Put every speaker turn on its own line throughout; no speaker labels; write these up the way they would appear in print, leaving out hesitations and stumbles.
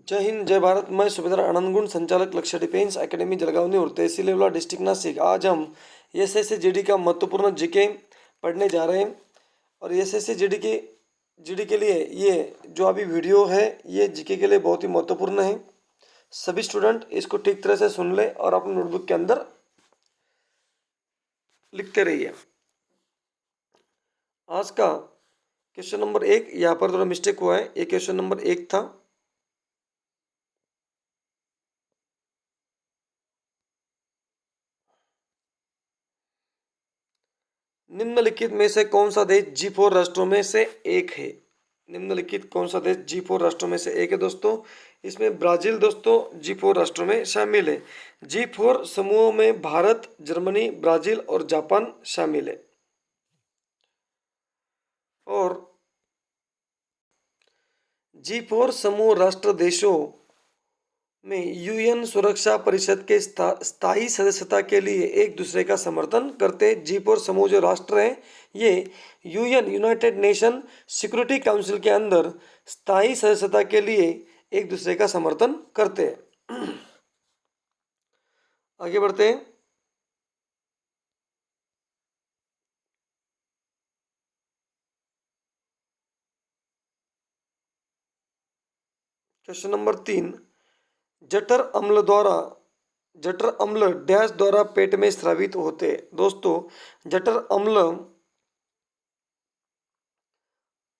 जय हिंद जय भारत। मैं सुभेदार आनंद गुण, संचालक लक्ष्य डिफेंस एकेडमी जलगांव और तहसील लेवला डिस्ट्रिक्ट नासिक। आज हम एसएससी जीडी का महत्वपूर्ण जीके पढ़ने जा रहे हैं। और एसएससी जीडी के लिए ये जो अभी वीडियो है ये जीके के लिए बहुत ही महत्वपूर्ण है। सभी स्टूडेंट इसको ठीक तरह से सुन ले और अपने नोटबुक के अंदर लिखते रहिए। आज का क्वेश्चन नंबर 1, यहाँ पर थोड़ा मिस्टेक हुआ है। ये क्वेश्चन नंबर 1 था। निम्नलिखित में से कौन सा देश G4 राष्ट्रों में से एक है? निम्नलिखित कौन सा देश G4 राष्ट्रों में से एक है दोस्तों? इसमें ब्राजील दोस्तों G4 राष्ट्रों में शामिल है। G4 समूह में भारत, जर्मनी, ब्राजील और जापान शामिल है। और G4 समूह राष्ट्र देशों में यूएन सुरक्षा परिषद के स्थायी सदस्यता के लिए एक दूसरे का समर्थन करते। G4 समूह जो राष्ट्र हैं ये यूनाइटेड नेशन सिक्योरिटी काउंसिल के अंदर स्थायी सदस्यता के लिए एक दूसरे का समर्थन करते हैं। आगे बढ़ते हैं। क्वेश्चन नंबर 3, जठर अम्ल डैश द्वारा पेट में स्रावित होते। दोस्तों जठर अम्ल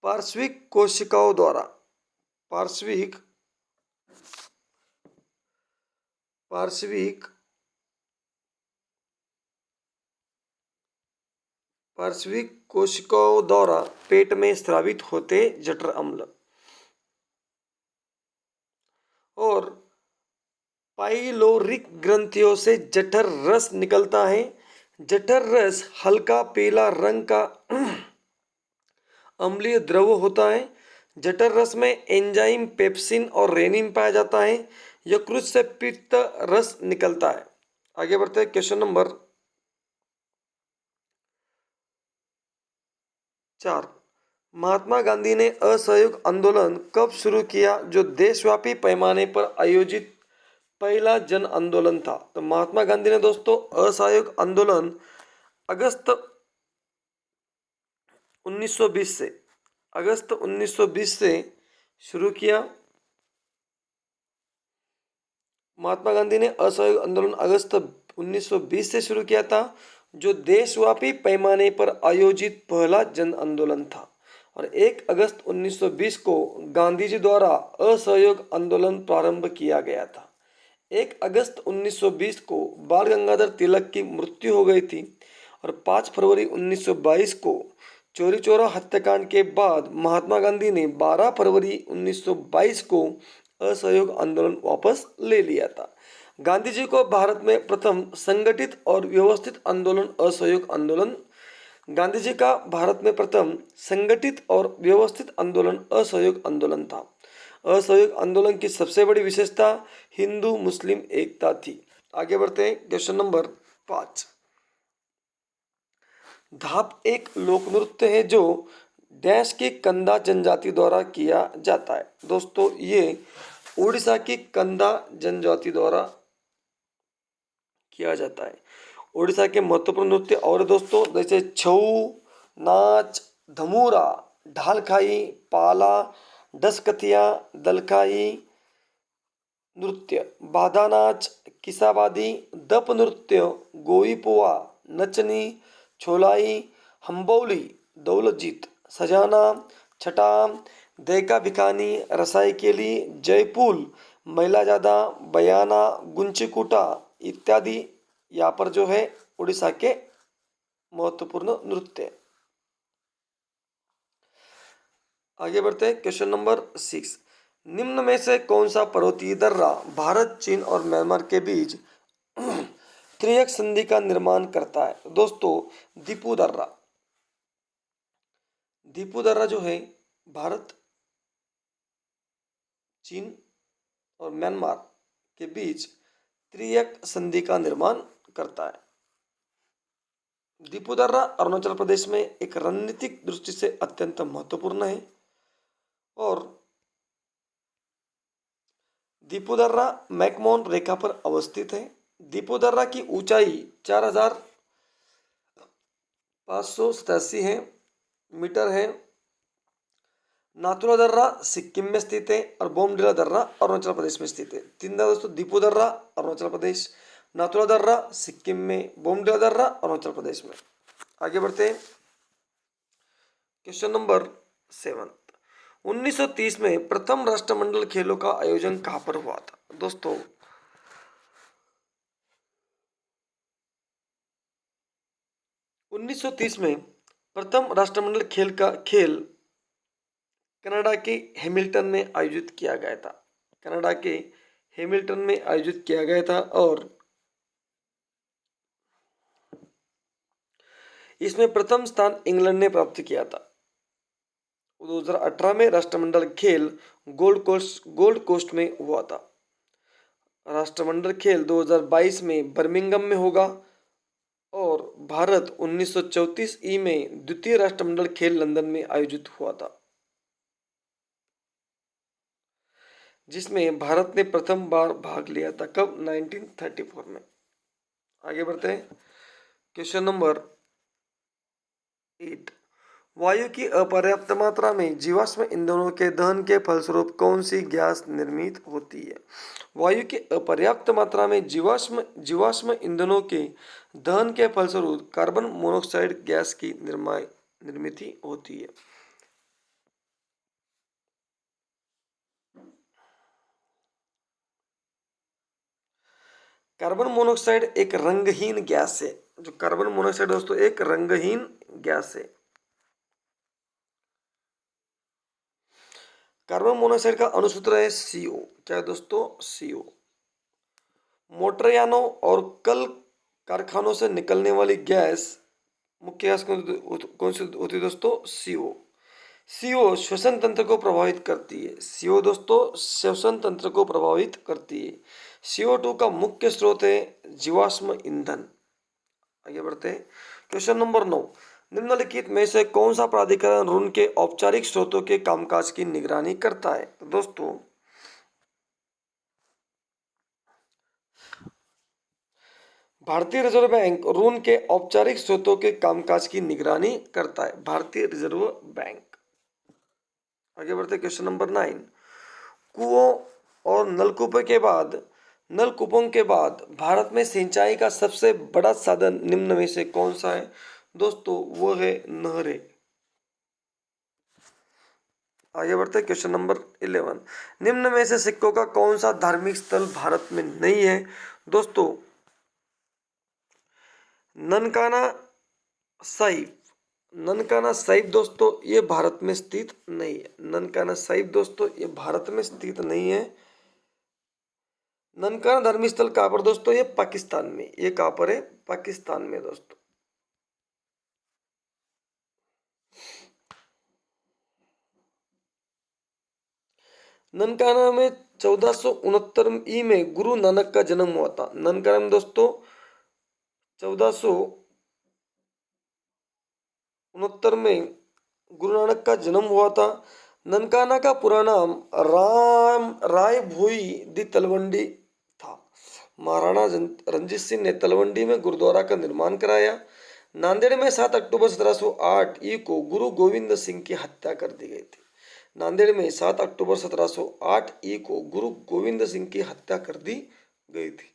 पार्श्विक कोशिकाओं द्वारा पार्श्विक कोशिकाओं द्वारा पेट में स्रावित होते जठर अम्ल। और पाइलोरिक ग्रंथियों से जठर रस निकलता है। जठर रस हल्का पीला रंग का अम्लीय द्रव होता है। जठर रस में एंजाइम पेप्सिन और रेनिन पाया जाता है। यकृत से पित्त रस निकलता है। आगे बढ़ते हैं। क्वेश्चन नंबर 4, महात्मा गांधी ने असहयोग आंदोलन कब शुरू किया जो देशव्यापी पैमाने पर आयोजित पहला जन आंदोलन था? तो महात्मा गांधी ने दोस्तों असहयोग आंदोलन अगस्त 1920 से शुरू किया। महात्मा गांधी ने असहयोग आंदोलन अगस्त 1920 से शुरू किया था जो देशव्यापी पैमाने पर आयोजित पहला जन आंदोलन था। और 1 अगस्त 1920 को गांधी जी द्वारा असहयोग आंदोलन प्रारंभ किया गया था। 1 अगस्त 1920 को बाल गंगाधर तिलक की मृत्यु हो गई थी। और 5 फरवरी 1922 को चौरी चौरा हत्याकांड के बाद महात्मा गांधी ने 12 फरवरी 1922 को असहयोग आंदोलन वापस ले लिया था। गांधी जी को भारत में प्रथम संगठित और व्यवस्थित आंदोलन असहयोग आंदोलन गांधी जी का भारत में प्रथम संगठित और व्यवस्थित आंदोलन असहयोग आंदोलन था। असहयोग आंदोलन की सबसे बड़ी विशेषता हिंदू मुस्लिम एकता थी। आगे बढ़ते हैं। क्वेश्चन नंबर 5, धाप एक लोक नृत्य है जो डैश की कंधा जनजाति द्वारा किया जाता है। दोस्तों ये उड़ीसा की कंधा जनजाति द्वारा किया जाता है। उड़ीसा के महत्वपूर्ण नृत्य और दोस्तों जैसे छऊ नाच, धमूरा, ढालखाई, पाला, डसकथिया, दलखाई नृत्य, बाधा नाच, किसाबादी, दप नृत्य, गोईपुआ, नचनी, छोलाई, हम्बौली, दौलतजीत, सजाना, छटाम, देका भिखानी, रसाईकेली, जयपुल, मैलाजादा, बयाना, गुंचिकुटा इत्यादि यहाँ पर जो है उड़ीसा के महत्वपूर्ण नृत्य। आगे बढ़ते हैं। क्वेश्चन नंबर 6, निम्न में से कौन सा पर्वतीय दर्रा भारत, चीन और म्यांमार के बीच त्रियक संधि का निर्माण करता है? दोस्तों दीपू दर्रा जो है भारत, चीन और म्यांमार के बीच त्रियक संधि का निर्माण करता है। दीपू दर्रा अरुणाचल प्रदेश में एक रणनीतिक दृष्टि से अत्यंत महत्वपूर्ण है। और दीपोदर्रा मैकमोहन रेखा पर अवस्थित है। दीपोदर्रा की ऊंचाई 4,587 है मीटर है। नाथुला दर्रा सिक्किम में स्थित है और बोमडिला दर्रा अरुणाचल प्रदेश में स्थित है। तीन दोस्तों, दीपोदर्रा अरुणाचल प्रदेश, नाथुला दर्रा सिक्किम में, बोमडिला दर्रा अरुणाचल प्रदेश में। आगे बढ़ते हैं। Question number 7। 1930 में प्रथम राष्ट्रमंडल खेलों का आयोजन कहां पर हुआ था? दोस्तों 1930 में प्रथम राष्ट्रमंडल खेल कनाडा के हैमिल्टन में आयोजित किया गया था। कनाडा के हैमिल्टन में आयोजित किया गया था और इसमें प्रथम स्थान इंग्लैंड ने प्राप्त किया था। 2018 में राष्ट्रमंडल खेल गोल्ड कोस्ट में हुआ था। राष्ट्रमंडल खेल 2022 में बर्मिंघम में होगा और भारत 1934 ई में द्वितीय राष्ट्रमंडल खेल लंदन में आयोजित हुआ था, जिसमें भारत ने प्रथम बार भाग लिया था। कब? 1934 में। आगे बढ़ते हैं। Question number 8। वायु की अपर्याप्त मात्रा में जीवाश्म ईंधनों के दहन के फलस्वरूप कौन सी गैस निर्मित होती है? वायु की अपर्याप्त मात्रा में जीवाश्म ईंधनों के दहन के फलस्वरूप कार्बन मोनोऑक्साइड गैस की निर्मित होती है। कार्बन मोनोऑक्साइड एक रंगहीन गैस है। जो कार्बन मोनोऑक्साइड दोस्तों एक रंगहीन गैस है। कार्बन मोनोऑक्साइड का अणुसूत्र है CO। क्या है दोस्तों? CO। मोटरयानों और कल कारखानों से निकलने वाली गैस, मुख्य गैस कौन सी होती है दोस्तों? CO। CO श्वसन तंत्र को प्रभावित करती है। CO दोस्तों श्वसन तंत्र को प्रभावित करती है। CO2 का मुख्य स्रोत है जीवाश्म ईंधन। आगे बढ़ते हैं। Question number 9। निम्नलिखित में से कौन सा प्राधिकरण ऋण के औपचारिक स्रोतों के कामकाज की निगरानी करता है? तो दोस्तों भारतीय रिजर्व बैंक ऋण के औपचारिक स्रोतों के कामकाज की निगरानी करता है। भारतीय रिजर्व बैंक। आगे बढ़ते क्वेश्चन नंबर 9। कुओं और नलकूपों के बाद भारत में सिंचाई का सबसे बड़ा साधन निम्न में से कौन सा है? दोस्तों वो है नहरें। आगे बढ़ते क्वेश्चन नंबर 11। निम्न में से सिक्कों का कौन सा धार्मिक स्थल भारत में नहीं है? दोस्तों ननकाना साहिब दोस्तों ये भारत में स्थित नहीं है। ननकाना साहिब दोस्तों ये भारत में स्थित नहीं है। ननकाना धार्मिक स्थल कहाँ पर दोस्तों? ये पाकिस्तान में। ये कहाँ पर है? पाकिस्तान में दोस्तों। ननकाना में 1469 ई में गुरु नानक का जन्म हुआ था। ननकाना में दोस्तों 1469 में गुरु नानक का जन्म हुआ था। ननकाना का पूरा नाम राय भोई दी तलवंडी था। महाराणा रंजीत सिंह ने तलवंडी में गुरुद्वारा का निर्माण कराया। नांदेड़ में 7 अक्टूबर 1708 ई को गुरु गोविंद सिंह की हत्या कर दी गई थी। नांदेड़ में 7 अक्टूबर 1708 ई को गुरु गोविंद सिंह की हत्या कर दी गई थी।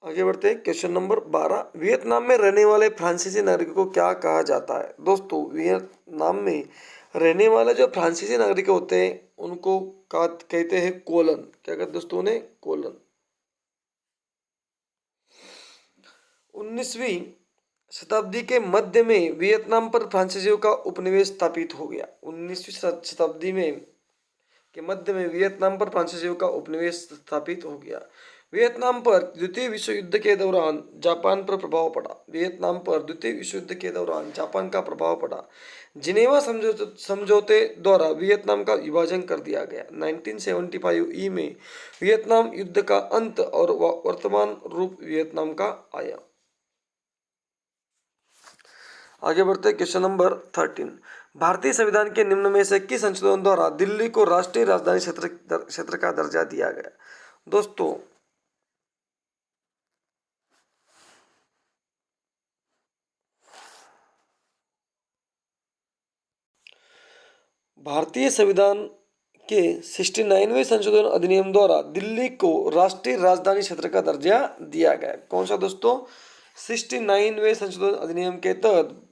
आगे बढ़ते हैं। Question number 12। वियतनाम में रहने वाले फ्रांसीसी नागरिकों को क्या कहा जाता है? दोस्तों वियतनाम में रहने वाले जो फ्रांसीसी नागरिक होते हैं उनको कहते हैं कोलन। क्या कहते दोस्तों? उन्हें कोलन। 19वीं शताब्दी के मध्य में वियतनाम पर फ्रांसीसियों का उपनिवेश स्थापित हो गया। 19वीं शताब्दी में के मध्य में वियतनाम पर फ्रांसीसियों का उपनिवेश स्थापित हो गया। वियतनाम पर द्वितीय विश्व युद्ध के दौरान जापान पर प्रभाव पड़ा। वियतनाम पर द्वितीय विश्व युद्ध के दौरान जापान का प्रभाव पड़ा। जिनेवा समझौते द्वारा वियतनाम का विभाजन कर दिया गया। 1975 ई में वियतनाम युद्ध का अंत और वर्तमान रूप वियतनाम का आया। आगे बढ़ते हैं क्वेश्चन नंबर 13। भारतीय संविधान के निम्न में से किस संशोधन द्वारा दिल्ली को राष्ट्रीय राजधानी क्षेत्र का दर्जा दिया गया? दोस्तों, भारतीय संविधान के 69वें संशोधन अधिनियम द्वारा दिल्ली को राष्ट्रीय राजधानी क्षेत्र का दर्जा दिया गया। कौन सा दोस्तों? 69वें संशोधन अधिनियम के तहत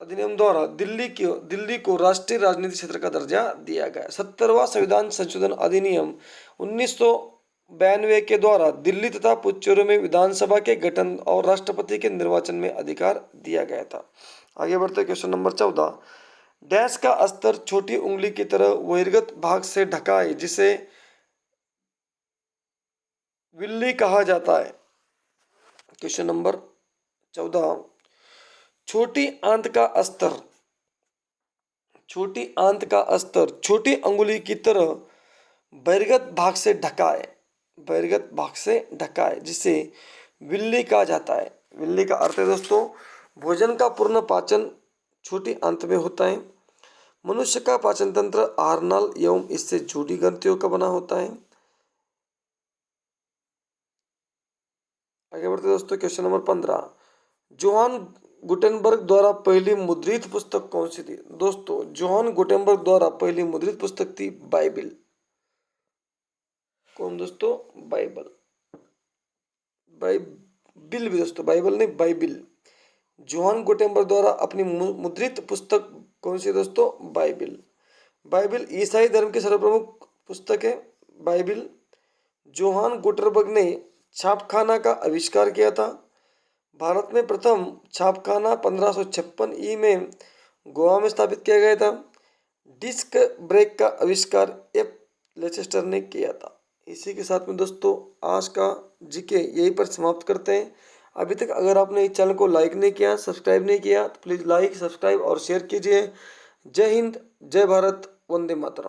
अधिनियम द्वारा दिल्ली को राष्ट्रीय राजनीतिक क्षेत्र का दर्जा दिया गया। 70वां संविधान संशोधन अधिनियम 1992 के द्वारा दिल्ली तथा पुडुचेरी में विधानसभा के गठन और राष्ट्रपति के निर्वाचन में अधिकार दिया गया था। आगे बढ़ते क्वेश्चन नंबर 14। डैश का अस्तर छोटी उंगली की तरह बहिर्गत भाग से ढका है जिसे विल्ली कहा जाता है। Question number 14। छोटी आंत का अस्तर छोटी अंगुली की तरह बहिर्गत भाग से ढका है जिसे विल्ली कहा जाता है। विल्ली का अर्थ है दोस्तों भोजन का पूर्ण पाचन छोटी आंत में होता है। मनुष्य का पाचन तंत्र आहार नाल एवं इससे जुड़ी ग्रंथियों का बना होता है। आगे बढ़ते दोस्तों क्वेश्चन नंबर 15। जोहान गुटेनबर्ग द्वारा पहली मुद्रित पुस्तक कौन सी थी? दोस्तों, जोहान गुटेनबर्ग द्वारा पहली मुद्रित पुस्तक थी बाइबिल। कौन दोस्तों? बाइबिल भी दोस्तों, बाइबल नहीं, बाइबिल। जोहान गुटेनबर्ग द्वारा अपनी मुद्रित पुस्तक कौन सी दोस्तों? बाइबिल ईसाई धर्म की सर्वप्रमुख पुस्तक है। बाइबिल। जोहान गुटेनबर्ग ने छापखाना का आविष्कार किया था। भारत में प्रथम छापखाना 1556 ई में गोवा में स्थापित किया गया था। डिस्क ब्रेक का आविष्कार एफ लेचेस्टर ने किया था। इसी के साथ में दोस्तों आज का जीके यहीं पर समाप्त करते हैं। अभी तक अगर आपने इस चैनल को लाइक नहीं किया, सब्सक्राइब नहीं किया तो प्लीज़ लाइक, सब्सक्राइब और शेयर कीजिए। जय हिंद, जय भारत, वंदे मातरम।